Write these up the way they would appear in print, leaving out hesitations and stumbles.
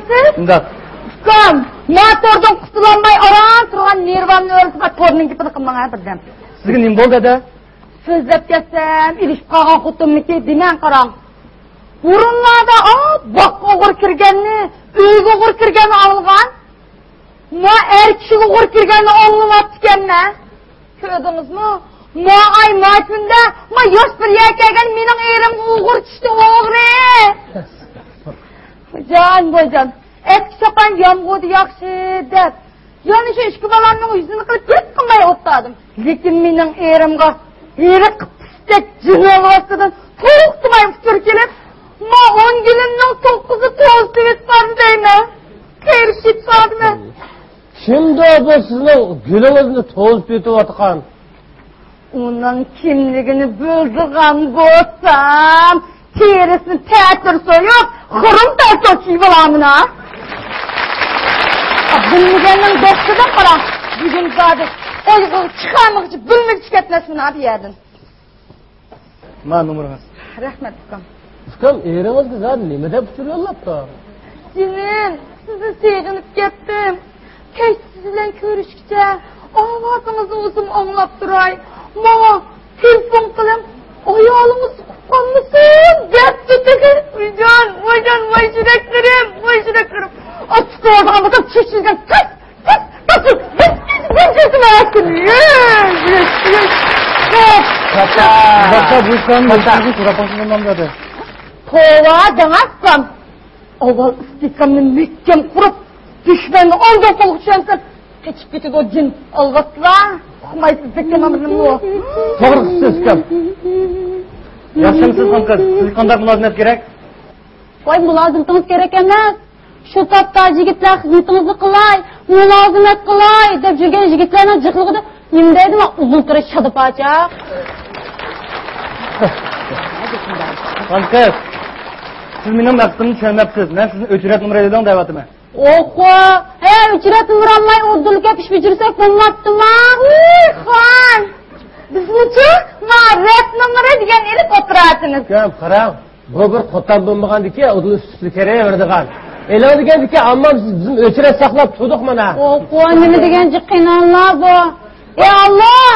siz? Bundoq. Ukam, motordan qutulanmay aran turgan nervamni o'rtib torning gapini qilmang birdan. Sizga nima bo'ldi dada? So'zlab ketsam, ilishib qolgan xutimniki deman qarang. Burunlarda boqqa o'g'ir kirganni, uyga o'g'ir kirganni olgan. Ma er kishiga o'g'ir kirganni olmayapti ekanman. Ko'rdingizmi? Ma ay matunda, ma yosh bir yakagan mening erimga o'g'ir tushdi o'g'ri. Boyjon. Eski sapan yomg'irdi yaxshi deb. Yani şu ishki bolamning yuzini qilib hech qilmay o'tdim. Lekin mening erimga eri qistek jinoyat ostidan to'xtamay fikr kelib, ma 10 yilning 9'u to'g'ri etdim deyman. Kerishib qoldim. Kimdi bu sizning gulingizni to'zib ketayotgan? Uning kimligini bildigan bo'lsam, terisini ta'tir so'yib, xurum ta'tir bo'lamina. Bilmegenin dostudan qara. Bugün zadı oyğu çıqamaq için bilmek ketmesin abi yerden. Ma numaranız. Rahmet ukam. Ukam eringizni zadı nima deb uchiryapti? Senin sizni seyginib ketdim. Kech siz bilan ko'rishguncha ovozingizni o'zim anglab turay. Mana telefon qilib ayolimiz qolmasin deb uyjon voy shidaklarım. Açık oradan bakıp çeşitlen kız. Başka bu işlerin başkanı kurapasından dedi. Tova demezsem, oval istikamını mühkem kurup, düşmanını ondan soğukşansın, geçip gittik o cin algatla, okumaysız zekkem amrım o. Doğru siz kim? Yaşamsız kız, siz kandar mülazimet gerek? Vay mülazimetiniz gerek emez. Şu tapta yigitlar xizmatimizni qilay, mulozimat qilay deb jurgan yigitlarning jiqligida nima deydimi? Uzun tirish shadipacha. Kız, siz benim maqsadimni tushunmayapsiz. Men sizni o'chirat numara dedim deyapman. Oho, o'chirat numara olmay o'rdulga pish bijirsak bo'lmabdimi? Xon. Biznichi ma'rifat numara degan eri o'tirasiniz. Kam, qarang. Bu bir qo'tab bo'lmagandiki, o'zini ustli kerak berdigan. E'lon degandiki, ammo bizim o'chirat saqlab turdik mana. Oho, nima degan jiqinonlar bu? Ey Alloh!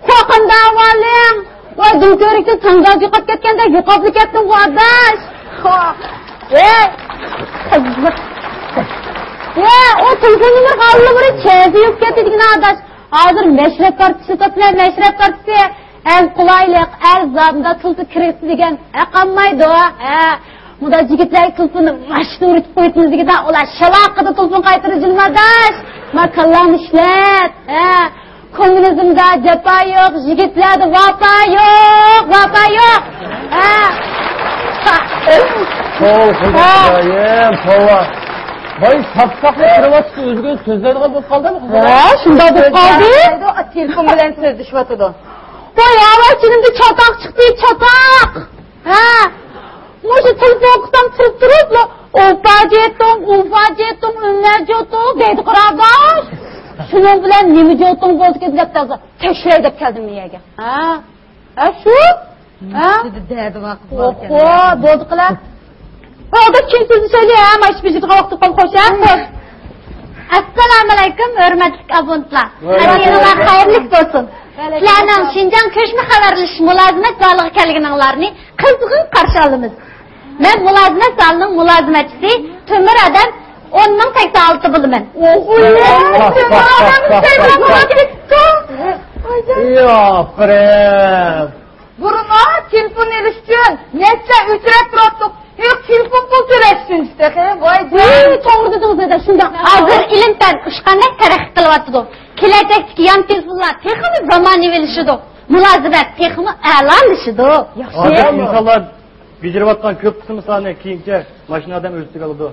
Qo'qinda avalim. Voy, dumko'rikda tangoz yo'qib ketganda yo'qib ketdim bu adash. O telefonini qalli bir chezi yo'q ketdigan adash. Hozir mashrab kartasi toplar, mashrab kartasi. El qulaylik, el zabda tulsi kirisi degan aqammaydi. Muda yigitlar tulsini mashhur etib qo'ytimiz ular shalaqida tulsin qaytirib jilmadash. Makallan ishlat. Kommunizmda japa yo'q, yigitlarda vafo yo'q. Pova. Voy, sapsaqni kirib o'zga so'zlaydigan bo'lib qoldimi? Shunda bo'lib qoldi. Telefon bilan so'zlashyapti. Voy, avachinimda chatoq chiqdi, chatoq. Может, telefon qisam turib, ufa jetim, deydi qardosh. Shuning bilan nima jo'ting bo'ldi deb tazza. Tekshiray deb keldim miyaga. Shu? Dedi vaqt bor ekan. Bo'ldi qilar. Hozir kim sizni söyleyeyim, mana shu bizga vaqt qolib qo'ysa. Assalomu alaykum, hurmatli abonentlar. Hayırlar xayrlik bo'lsin. Sizlarning Şinjan ko'chma xabarlash mulozimat zaliga kelganinglarni qizg'in qarshi olamiz. Men mulozimat zalining mulozimatchisi Temir Adam 10.86 bo'laman. Yo'q, Burma telefon erishgan. Necha uchrab turibdik. Yo'q, telefon pul to'lashsin işte. Voy, to'g'ri dedingiz, shunda hozir ilmdan qanday taraqqiy qilyapti. Kelajakdagi yan telefonlar texmi zamonaviylashidi. Mulozimat texmi a'lolashidi. Hozir insonlar bijirayotgan ko'p qismi soni keyincha mashinadan o'zib oladi.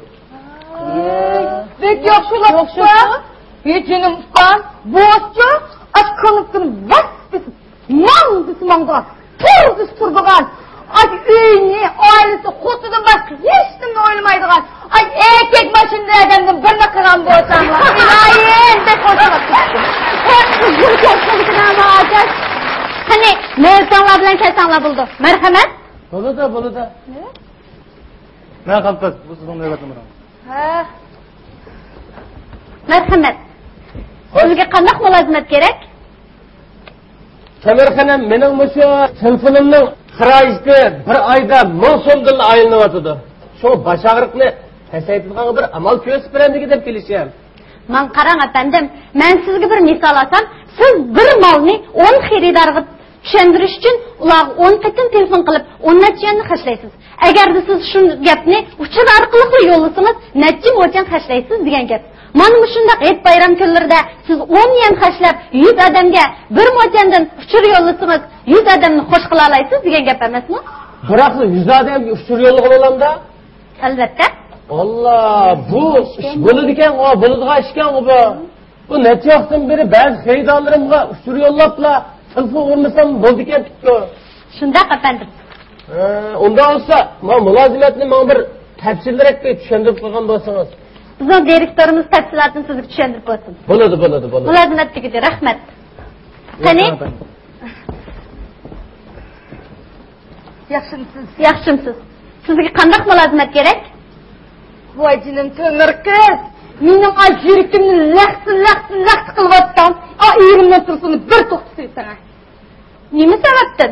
Bek yaxshilabdi. Yechinim uqqan, bo'zchi, achqanib vas desib, man desmangda turdigan. Ay uyni, oilasi, xotidan boshqa hech nimani o'ylamaydigan. Ay erkak mashinada adamdan birni qilgan bo'lsanglar, iloyim deb qo'shilibdi. Qani, mersonlar bilan kelsanglar bo'ldi. Marhamat. Bo'ladi. Men qaltis, bu sizning navbat numarangiz. Marhamat. Sizga qanday mulozimat kerak? Temir Hanım, mening mushu telefonimning xarajati bir oyda 1000 so'mdan aylanayotdi. Shu bosh og'riqni pasaytirgan bir amal ko'rsatib beramiga deb kelishim. Men qarang efendim, men sizga bir misol olsam, siz bir molni 10 xaridorga tushundirish uchun ular 10 qatim telefon qilib 10 nachani xashlaysiz. Agarda siz shu gapni uchur orqali yo'llasangiz, necha mo'chan xashlaysiz degan gap. Mana shundaq et bayram kunlarida siz 10 yen xashlab 100 odamga bir mo'chandan uchur yo'llasangiz, 100 odamni xush qila olasiz degan gap emasmi? Biroq 100 odamga uchur yo'llagan olamda? Albatta. Allah, bu bo'ladi ekan, bo'ladigan ish ekan bu. Bu necha vaqtdan beri ba'zi xaridorlarimga uchur yo'llabla telefon urmasam bo'ldi ekan tikko. Shundaq efendim. Unda olsa, men mulozimatni men bir tafsilroq tushuntirib qo'ygan bo'lsangiz. Bizning direktorimiz tafsilotini sizga tushuntirib qo'ysin. Bo'ladi. Mulozimatga rahmat. Qani? Yaxshimsiz. Sizga qanday mulozimat kerak? Voy jinim Temir qiz. Mening ajirikimni laqt qilyapsan. Erimdan tursin bir to'xtatsan. Nima sababdan?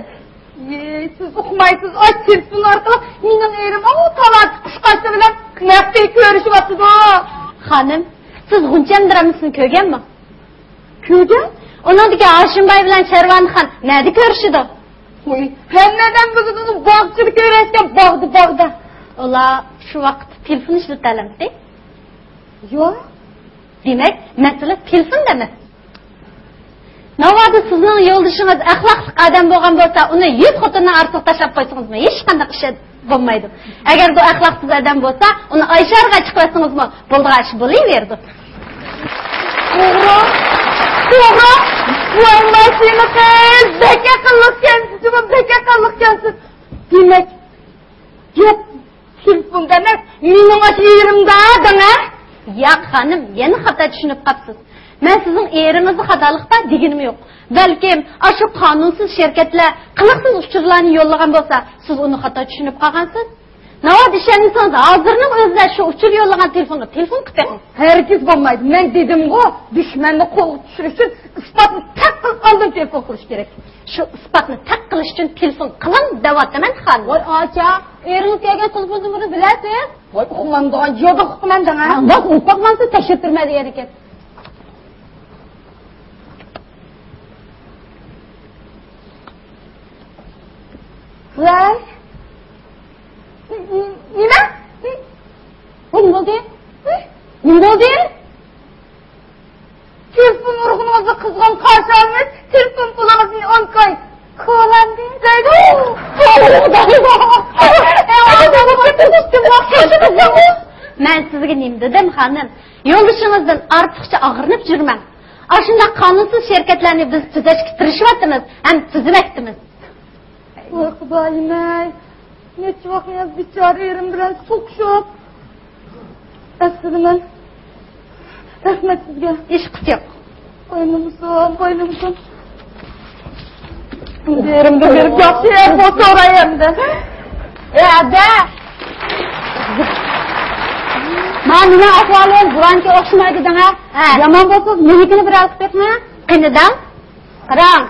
Siz uqmaysiz, telefon orqali mening erim talat qushqasi bilan qanday ko'rishyapti. Xonim, siz G'uncham dramisini ko'rganmi? Ko'rgan? Uningdagi Hoshimboy bilan Sharvonxon nada ko'rishdi? Voy, hammadan bug'uni bog'chida ko'rayotgan bog'da. Ular shu vaqt telefon ishlatalamdi. Yo'q. Demak, masala telefondami? Navoda sizning yo'ldoshingiz axloqli odam bo'lgan bo'lsa, uni 100 xotindan ortiq tashlab qo'ysangizmi, hech qanday ish bo'lmaydi. Agar bu axloqsiz odam bo'lsa, uni Oysharga chiqarsangizmi, bo'ldigan ish bo'laverdi. To'g'ri. Voy, mashina qiz, beka qilgansiz. Demak, gap telefonda emas, mening yerimda dana. Yo'q xonim, yana xato tushunib qolibsiz. Men sizning eringizni xatolikda deganim yo'q. Balkim shu qonunsiz shirkatlar qiliqsiz uchurlarni yo'llagan bo'lsa, siz uni xato tushunib qolgansiz. Navoda ishonsangiz, hozirning o'zida shu uchur yo'llagan telefonga telefon qilib bering. Hargiz bo'lmaydi. Men dedim-ku, dushmanni qo'lga tushirish uchun isbotni taq qilib oldin telefon qilish kerak. Shu isbotni taq qilish uchun telefon qiling deyapman xonim. Voy, acha, eringiz kelgan telefon numerini bilasiz? Voy, uqmandigan jo'da uqmandan ha. Bas, uqmansa tashirtirma degan ekan. Voy. Nima? Nima bo'ldi? Telefon urg'uningizga qizg'on qarshi olmay, telefon pulingizni olqay. Ko'landi. Men sizga nima dedim, xonim? Yo'lishingizdan ortiqcha og'rinib yurmang. Ashunda qonunsiz shirkatlarni biz tuzashga tirishyapmiz, ham tuzmoqdimiz. Voy xudoyim-ey. Necha vaqt bichora erim bilan so'qishib. Aslida rahmat sizga. Ish yo'q. Qo'ynimson. Erimda berib yaxshi yer bo'lsa o'rayamda. Ada. Mana ahvolim burancha o'xshamaydi danga. Yomon bo'lsa, menikini bir olib ketma. Qinidan. Qarang.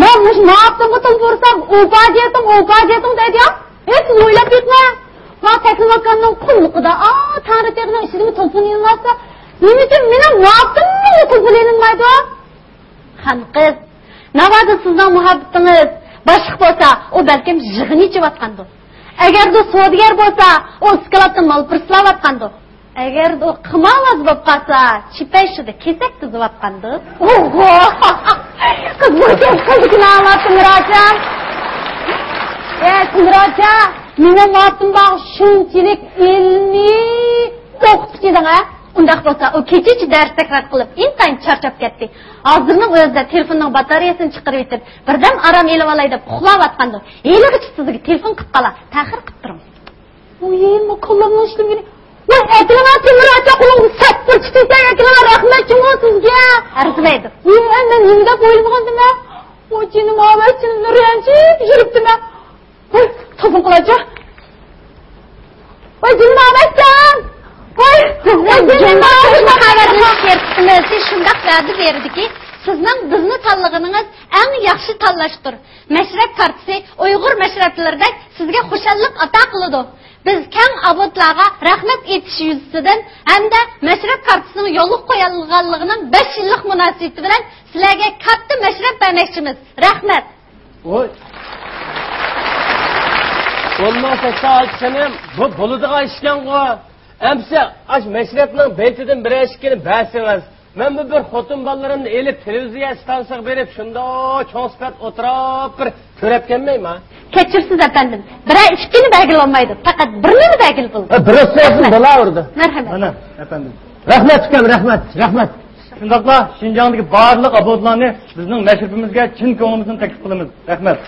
Men ne yaptım bu vursam, upajetim dedi. Hiç o'ylab ketma. Men teknologiyaning qulluqida, Tanrı tergan ishini telefon yinmasa, nima uchun men ne yaptım bu telefon yinmaydi? Xan qiz, navoda sizning muhabbatingiz boshqa bo'lsa, o balkim yig'ini ichayotgandir. Agar u savdogar bo'lsa, o sklatdan mol pirslayotgandir. Agar u qimovoz bo'lib qolsa, chipayshida kesak tuzayotgandir. Oho! Kız bu çok kızgın anlattın Miracan. Miracan, benim anlattım bak şunçilik ilmi okutucu ha. Undaq bo'lsa, o kechichi ders takrar qilib, intayin charchab ketdi. Hozirning o'zida telefonning batareyasini chiqarib yetib, birdan aram elib olay deb uxlayotgandi. Elig'ichi sizga telefon qilib qala, ta'xir qilib turing. O'yim, qo'limni ishlamay. Voy, aytilma Miracan, qo'lingni sapir chiqsa, aytilma rahmat chungo sizga. Arzimaydi. Men nimada qo'yilgandim-a? O'chinim, avvalchinim ranjib yuribdim-a. Voy, telefon qilajak. Voy Gülnametcan! Voy! Bizning xabarimiz sertisimiz shundoq va'da berdiki, sizning bizni tanlığınız eng yaxshi tanlashdir. Mashrab kartasi Uyg'ur mashrablarida sizga xushallik ato qiladi. Biz keng abodlarga rahmat etish yuzasidan hamda mashrab kartasining yo'lga qo'yilganligining 5 yillik munosabati bilan sizlarga katta mashrab bermoqchimiz. Rahmat. Oy. Olmasa sağolsanım bu buluduğun işken o. Emse aş meşrepinin beytinden bir eşkini bəsiniz. Ben bu bir xotun ballarını elip televiziya stansıya verip şunda çoğun sıfat oturup bir körep gelmeyim ha? Keçirsiz efendim. Birer işkini belgili olmaydı. Fakat birini belgili buldu. Birisi olsun bala orada. Merhamet. Ana efendim. Rahmet tükem rahmet. Shundaqla Şinjandagi barliq abodlarni bizning mashrabimizga chin ko'nglimizdan taklif qilamiz. Rahmat.